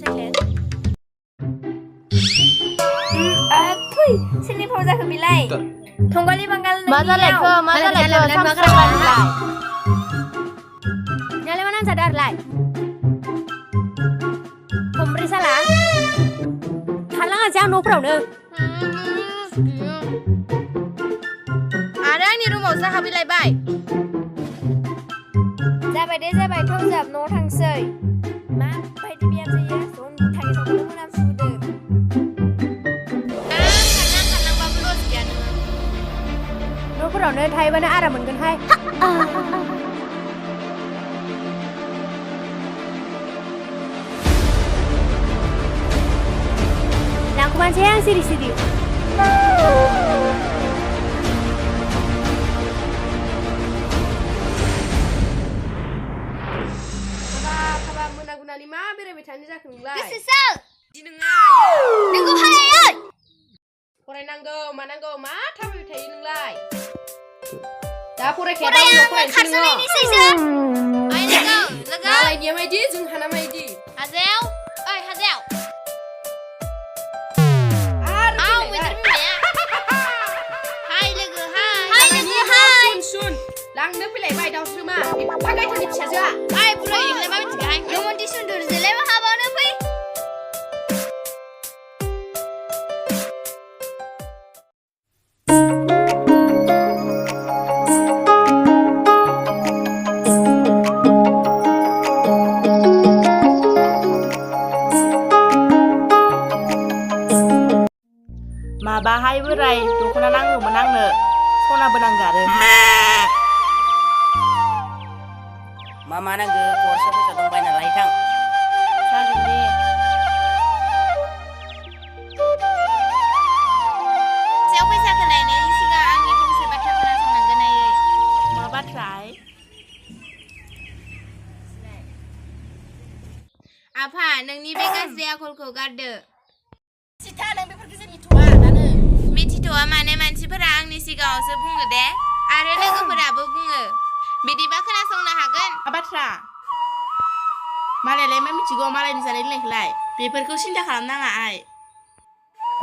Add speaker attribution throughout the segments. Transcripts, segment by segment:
Speaker 1: Silent सिनि फौजा बिलाइ थंगालि बांगाल
Speaker 2: मा जालायखो सामफ्रामलाय
Speaker 1: nyalain mana sadar lai komri salah halang aja न'फोरावनो
Speaker 2: आरो आंनि रुमाव जाहा बिलाइबाय
Speaker 1: जाबाय दे जाबाय थौजाब न'आव थांसै मा बायदि बियाम जायो जन थाङै सावनो मोनामसुदो
Speaker 2: खारनांबाबो लस गैया नोङो
Speaker 1: न'फोरावनो थायोबानो आराम मोनगोनहाय Lakukan saya yang siri-siri.
Speaker 2: Kaba moना-गुनानि मा बेरायबाय थानो जाखो नोंलाय?
Speaker 1: गोसोसो
Speaker 2: बिदि नङा
Speaker 1: नोंखौ हाय
Speaker 2: फरायनांगौ मानांगौ मा थाबायबाय थायो नोंलाय? दा फरायखाया
Speaker 1: खारसोनायनिसैसो
Speaker 2: आइ लोगो मालायनिया मायदि जोंहाना मायदि
Speaker 1: हाजेव ओइ हाजेव
Speaker 2: लांनो फैलायबाय दावस्रोमा एफा गायथानि फिसाजोआ
Speaker 1: ओइ बुरै नोंलाय मा मिथिगाहाय रमन्टि सुन्दुर जोलाय मा हाबावनो फै
Speaker 3: माबाहाय बोराय दख'ना नांगौमोन आंनो सनाबो नांगौ आरो
Speaker 4: मा नांगौ खरसा फैसा दं बायना लाय थां
Speaker 3: जागोन दे
Speaker 1: सायाव फैसा होनायनि सिगां आंनि फंसे बाथ्रा खोनासंनांगोन आयै
Speaker 3: मा बाथ्राय
Speaker 1: आफा नोंनि बे गाज्रि आखलखौ गारदो
Speaker 2: सिथा नों बेफोरखौ जों मिथ'आ दानो
Speaker 1: मिथिथ'आ माने मानसिफोरा आंनि सिगाङावसो बुङो दे आरो लोगोफोराबो बुङो बिदिबा खोनासंनो हागोन
Speaker 3: मा बाथ्रा मालायलाय मा मिथिगौ मालायनि जानाय लोंनायखौलाय बेफोरखौ सिन्था खालामनाङा आइ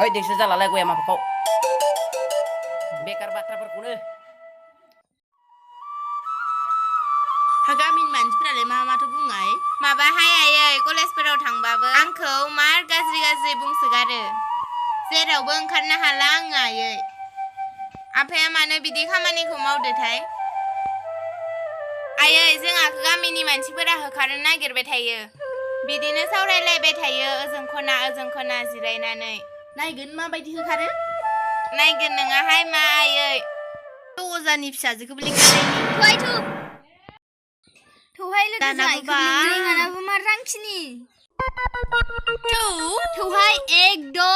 Speaker 4: ओइ नोंसोर जालालाय गया माबाखौ बेकार बाथ्राफोरखौनो
Speaker 3: गामिनि मानसिफोरालाय माथो बुङो आइ
Speaker 1: माबाहाय आयै कलेजफोराव थांबाबो आंखौ मार गाज्रि बुंसोगारो जेरावबो ओंखारनो हाला आङो आयै आफाया मानो बिदि खामानिखौ मावदोथाय आयै जोंहा गामिनि मानसिफोरा होखारनो नागिरबाय थायो बिदिनो सावरायलायबाय थायो ओजों खना जिरायनानै
Speaker 3: नायगोन माबायदि होखारो
Speaker 1: नायगोन नोङाहाय मा आयै
Speaker 3: अजानि फिसाजोखौबो लिंखानायनि
Speaker 1: थौहाय लोगो जायखौ लिंनायाबो मा रांखिनि थौहाय एक दो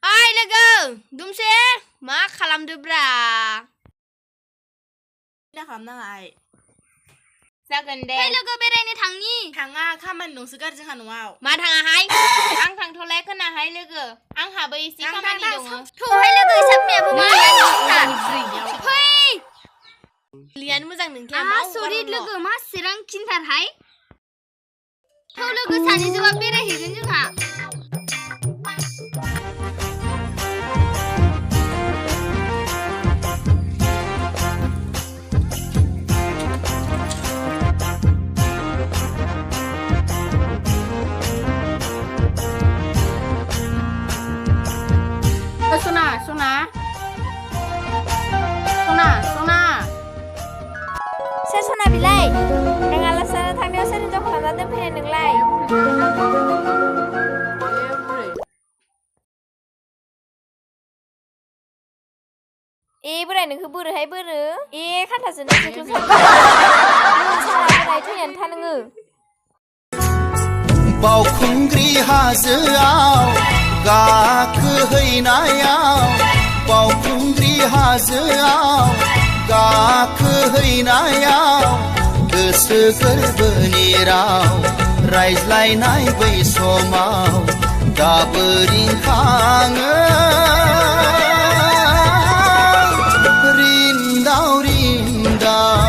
Speaker 1: ओइ लोगो दुमसे मा खालामदोब्रा
Speaker 3: सिन्था खालामनाङा आइ
Speaker 1: जागोन दे लोगो बेरायनो
Speaker 3: थाङा खामानि दंसो गार जोंहा न'आव
Speaker 1: मा थाङाहाय आं थांथ'लाय खोनाहाय लोगो आंहाबो एसे खामानि दङ थौहाय लोगो साबमियाबो मा फै
Speaker 3: लियानो मोजां नोंखाया
Speaker 1: मा सरि लोगो मा सिरां खिन्थारहाय थौ लोगो सानैजोंबा बेरायहैगोन जोंहा
Speaker 3: सना
Speaker 1: सोर सना बिलाइ नों आलासिनो थांनायाव सोर हिनजाव खालामना दोनफैनाय नोंलाय बोराय नोंखौ बोरोहाय बोरो खान्थाजोंनो जोख्लोब बोराय थैनानै था नोङो
Speaker 5: बावखुंग्रि हाजोआव गाखोहैनायाव बावखुंग्रि हाजोआव गाखोहैनायाव गोसो गोरबोनि राव रायज्लायनाय बै समाव दाबो रिंखाङो रिन्दाव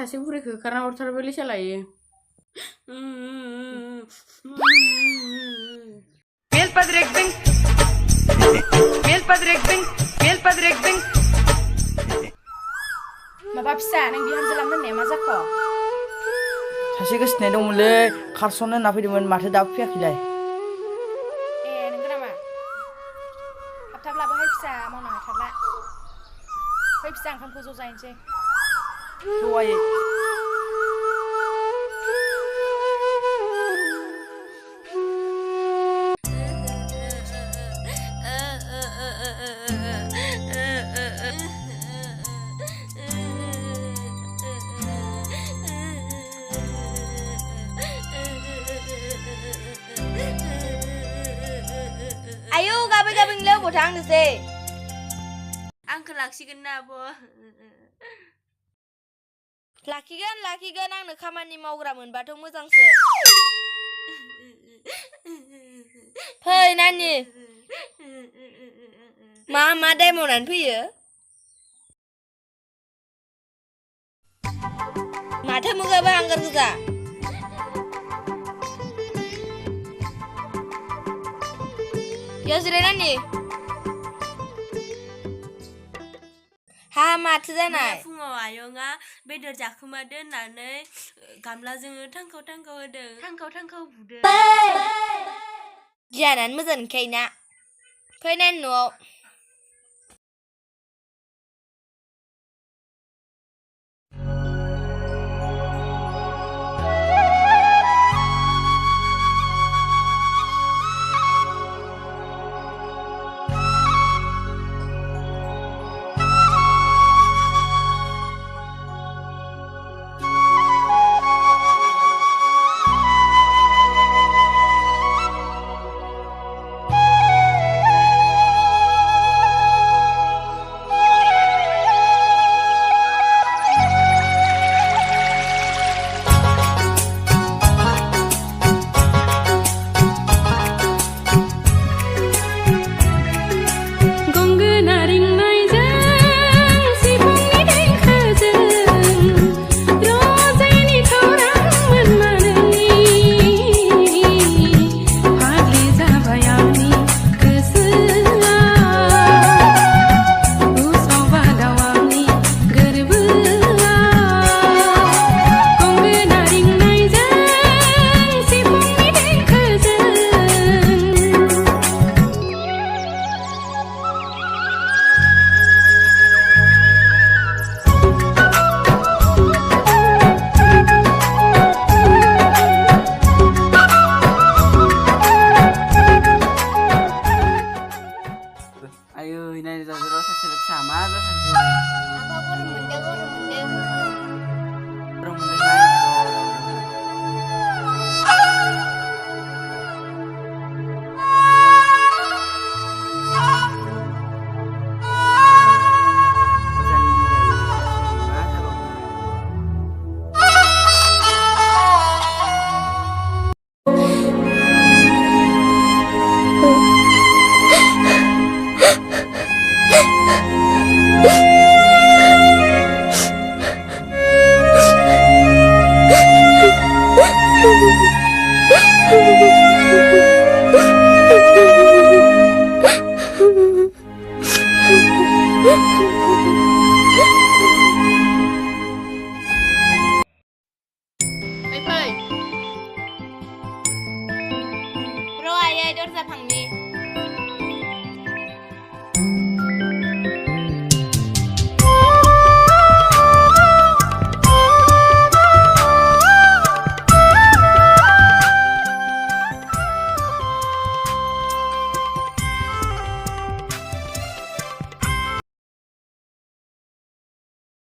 Speaker 2: सासे बुरैखौ होखारना हरथारबायलै सालायो
Speaker 3: माबा फिसा नों बिहामजो लांनो होननाया मा जाखो
Speaker 4: सासे गोसोनाय दंमोनलै खारसननो होनना फैदोंमोन माथो दाबो फैयाखैलाय
Speaker 3: ए नोंगो नामा थाब थाब लाबोहाय फिसा मावनो हाथारला फै फिसा ओंखामखौ ज' जाहैनोसै
Speaker 4: थौ आयै
Speaker 2: आयौ गाबै गाबै नोंलाय अबाव थांनोसै
Speaker 1: आंखौ लाखिगोन ना आब'
Speaker 2: लाखिगोन आंनो खामानि मावग्रा मोनबाथ' मोजांसो फै नानि मा दाय मावनानै फैयो माथो मोगाबो हांगार गोजा याव जिराय नानि हा माथो जानाय
Speaker 6: फुङाव आयंआ बेदर जाखोमादो होननानै गामलाजों थांखाव थांखाव होदों थांखाव बुदों
Speaker 2: गियानानो मोजां नंखायोना फै नानि न'आव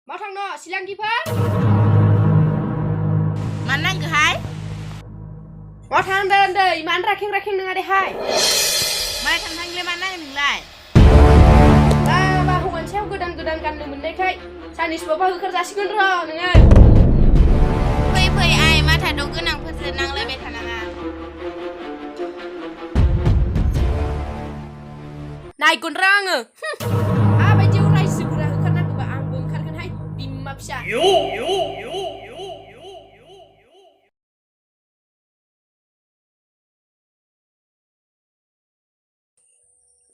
Speaker 2: मा थांनो सिलांगिफोर
Speaker 1: मा नांगोहाय
Speaker 2: मा थांदो होनदो इमान राखें नङा देहाय
Speaker 1: माय थांनांगौलाय मा नांगौ नोंलाय
Speaker 2: बा हौवानि सायाव गोदान गाननो मोननायखाय सानैसोबाबा होखार जासिगोन र' नोङो
Speaker 1: फै आइ माथाथ' गोनांफोरसो नांलायबाय थानाङा
Speaker 2: नायगोन र' आङो आबायदियाव रायजोफोरा होखारनांगौबा आंबो ओंखारगोनहाय बिमा फिसा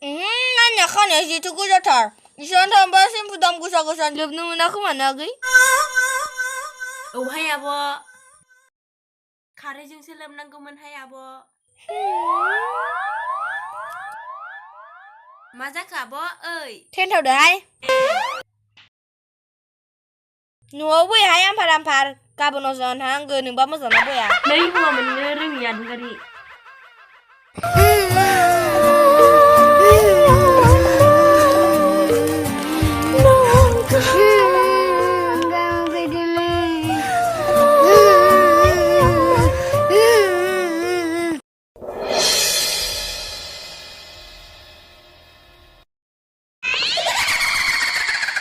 Speaker 6: आंनिया खानाया जिथु गोजाथार इसान थांबा सेम्पु दाम गोसा गोसा जोबनो मोना खोमानो आगै औहाय आब' खारैजोंसो लोबनांगौमोनहाय आब' मा जाखो आब' ओइ
Speaker 3: थेनथावदोहाय न'आव बैहाय आमफार गाबोन अजानाव थांनांगो नोंबा मोजां ना बया
Speaker 6: नै हौवा मोननो रोङि आदुंगारि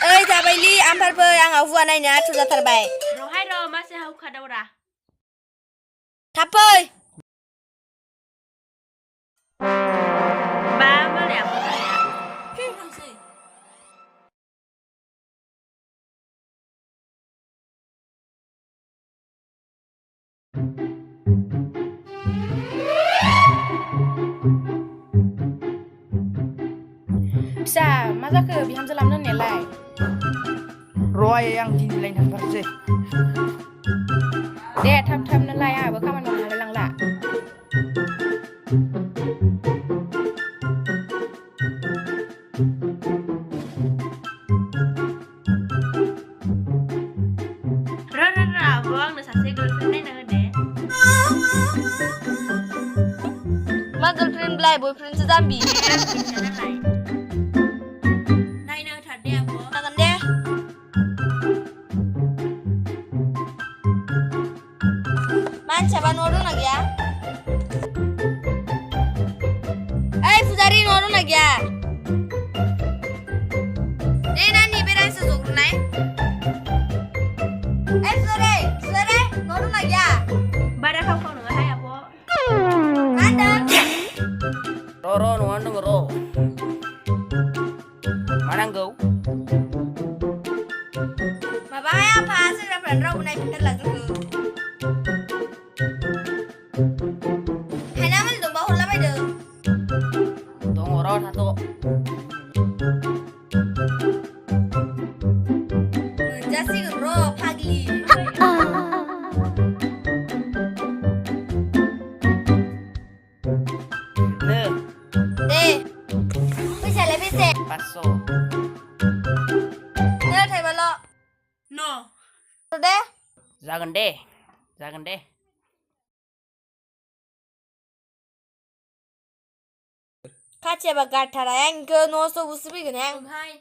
Speaker 3: ओइ जाबायलि आमफार फै आंहा हुवा नायनो आथुर जाथारबाय
Speaker 6: रहाय र' मासे हावखादावरा
Speaker 3: थाब फै
Speaker 6: बा मालाय आब' थांसै
Speaker 3: फिसा मा जाखो बिहामजो लांनो होननायालाय
Speaker 4: र' आयै आं दिनै लायनो थांथारसै
Speaker 3: दे थाब थाबनो लाय आंहाबो खामानि मावनो हालाय लांला
Speaker 6: र' आब' आंनो सासे गर्लफ्रेन्ड नायना होदे
Speaker 3: मा गार्लफ्रेन्ड ब्लाय बयफ्रेन्डसो जाम्बि
Speaker 6: मिथिया नालाय नायना होथार दे आब'
Speaker 3: जागोन दे मानसियाबा न'आव दंना गैया ओइ फुजारि न'आव दंना गैया
Speaker 1: ए नानि बेरायसो जग्रोनाय
Speaker 3: ओइ फुजारि न'आव दंना गैया
Speaker 6: बारा खाव नङाहाय आब'
Speaker 3: मा होनदों
Speaker 4: र' न'आवनो दङ र' मा नांगौ
Speaker 3: माबाहाय आफा सेंग्राफ्रानो रावबो नायफिनथारला जोंखौ हायना मालाय दंबा हरलाबायदो
Speaker 4: दङ र' थाथ'
Speaker 3: मोनजासिगोन र' फाग्लि
Speaker 4: नो
Speaker 3: दे फैसायालाय बेसे
Speaker 4: 500
Speaker 3: नै थाइबाल'
Speaker 6: न'
Speaker 3: दे
Speaker 4: जागोन दे
Speaker 3: खाथियाबा गारथारा आंखौ न'आवसो बुसोफैगोन आं
Speaker 6: ओमहाय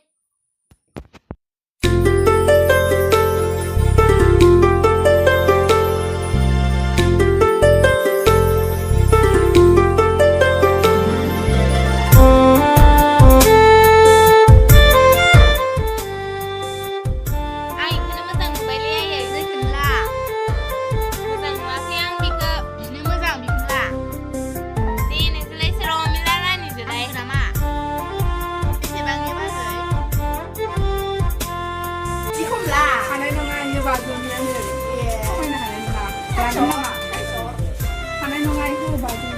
Speaker 1: आं इखौनो मोजां नुबायलै आयै
Speaker 2: जोंखौनो ला
Speaker 1: मोजां नुवाखै आं बिखौ
Speaker 2: बिनो मोजां बिखौनो ला
Speaker 1: दे नोंखौलाय सोराव मेला रानिजोलाय
Speaker 2: नामा बेसेबांनि बाजै जिखौ ला
Speaker 7: हानाय नङा इयो बाजौनियानो खमायनो हानाय नङा जानो नामा हानाय नङा इखौ बाजौनि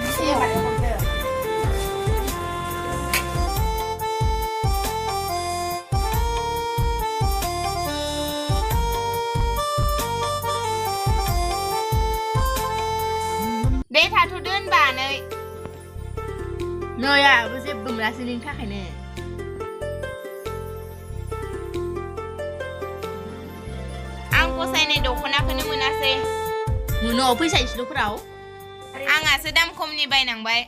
Speaker 1: दे थाथ'दो होनबा नै
Speaker 2: आंहाबो जेबो मोनासै नोंनि थाखायनो
Speaker 1: आं फसायनाय दख'नाखौनो मोनासै
Speaker 2: न'आव फैसा इसेल'फोराव
Speaker 1: आंहासो दाम खमनि बायनांबाय